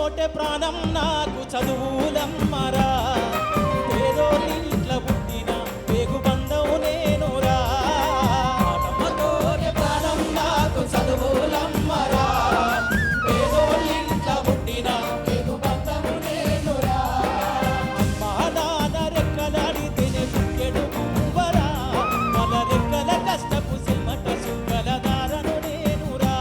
తోటే ప్రాణం నాకు చదువులమ్మరా పేదోళ్ళింట్ల పుట్టిన పేగు బంధం నేనురా తోటే ప్రాణం నాకు చదువులమ్మరా పేదోళ్ళింట్ల పుట్టిన పేగు బంధం నేనురా అమ్మా నాన్న రెక్కలాడితేనే పుట్టెడు పువ్వరా వాళ్ళ రెక్కల కష్టపు సిమ్మట సుక్కల దారను నేనురా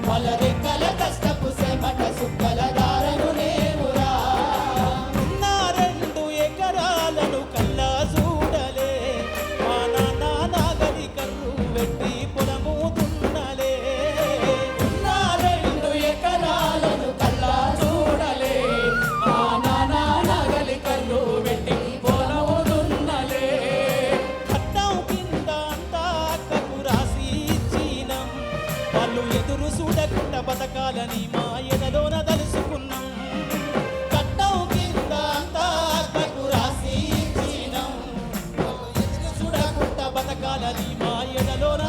వాళ్ళ రెక్కల కష్టపు సిమ్మట సుక్కల దారను నేనురా నా 2 ఎకరాలను కల్లా చూడలే మా నాన్న నాగలి కన్ను పెట్టి పొలము దున్నలే నా 2 ఎకరాలను కల్లా చూడలే మా నాన్న నాగలి కన్ను పెట్టి పొలము దున్నలే కట్టం కింద అంతా అక్కకు రాసి ఇచ్చినం వాళ్ళు ఎదురు చూడకుండా బతకాలని మా ఎదలోన తలుసుకున్నాం కట్టం కింద అంతా అక్కకు రాసి ఇచ్చినం వాళ్ళు ఎదురు చూడకుండా బతకాలని మా ఎదలోన